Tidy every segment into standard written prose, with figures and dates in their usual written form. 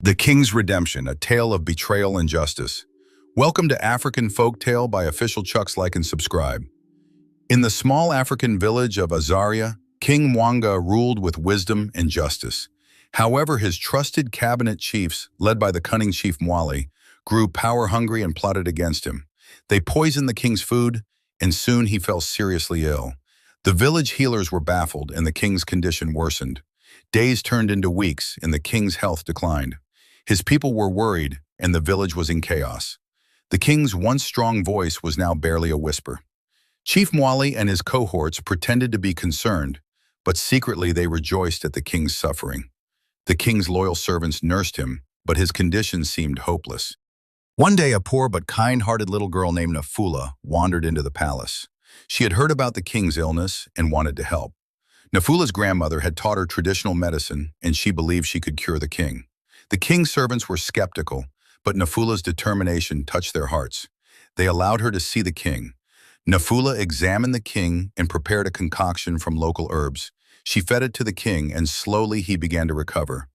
The King's Redemption, a tale of betrayal and justice. Welcome to African Folktale by Official Chucks. Like and subscribe. In the small African village of Azaria, King Mwanga ruled with wisdom and justice. However, his trusted cabinet chiefs, led by the cunning chief Mwale, grew power-hungry and plotted against him. They poisoned the king's food, and soon he fell seriously ill. The village healers were baffled, and the king's condition worsened. Days turned into weeks, and the king's health declined. His people were worried, and the village was in chaos. The king's once strong voice was now barely a whisper. Chief Mwale and his cohorts pretended to be concerned, but secretly they rejoiced at the king's suffering. The king's loyal servants nursed him, but his condition seemed hopeless. One day, a poor but kind-hearted little girl named Nafula wandered into the palace. She had heard about the king's illness and wanted to help. Nafula's grandmother had taught her traditional medicine, and she believed she could cure the king. The king's servants were skeptical, but Nafula's determination touched their hearts. They allowed her to see the king. Nafula examined the king and prepared a concoction from local herbs. She fed it to the king, and slowly he began to recover.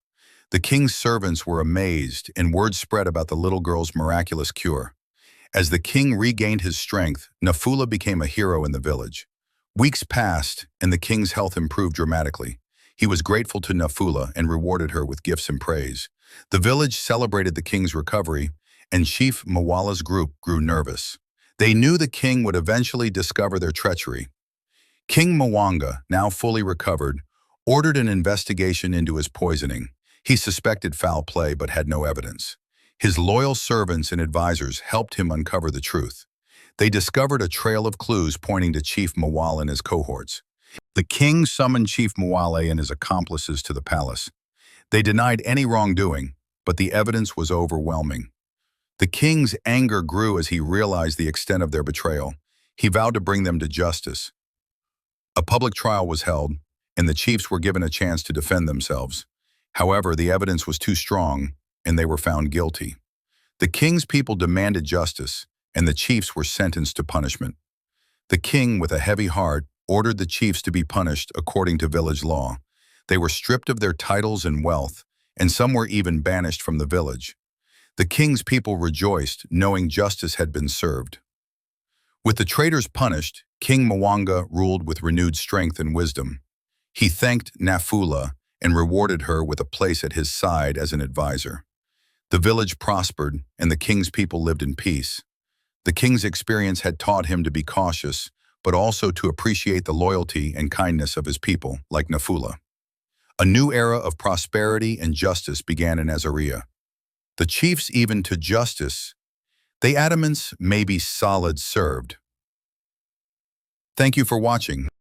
The king's servants were amazed, and word spread about the little girl's miraculous cure. As the king regained his strength, Nafula became a hero in the village. Weeks passed, and the king's health improved dramatically. He was grateful to Nafula and rewarded her with gifts and praise. The village celebrated the king's recovery, and Chief Mwale's group grew nervous. They knew the king would eventually discover their treachery. King Mwanga, now fully recovered, ordered an investigation into his poisoning. He suspected foul play but had no evidence. His loyal servants and advisors helped him uncover the truth. They discovered a trail of clues pointing to Chief Mwale and his cohorts. The king summoned Chief Mwale and his accomplices to the palace. They denied any wrongdoing, but the evidence was overwhelming. The king's anger grew as he realized the extent of their betrayal. He vowed to bring them to justice. A public trial was held, and the chiefs were given a chance to defend themselves. However, the evidence was too strong, and they were found guilty. The king's people demanded justice, and the chiefs were sentenced to punishment. The king, with a heavy heart, ordered the chiefs to be punished according to village law. They were stripped of their titles and wealth, and some were even banished from the village. The king's people rejoiced, knowing justice had been served. With the traitors punished, King Mwanga ruled with renewed strength and wisdom. He thanked Nafula and rewarded her with a place at his side as an advisor. The village prospered, and the king's people lived in peace. The king's experience had taught him to be cautious, but also to appreciate the loyalty and kindness of his people, like Nafula. A new era of prosperity and justice began in Azaria. The chiefs even to justice. The adamants may be solid served. Thank you for watching.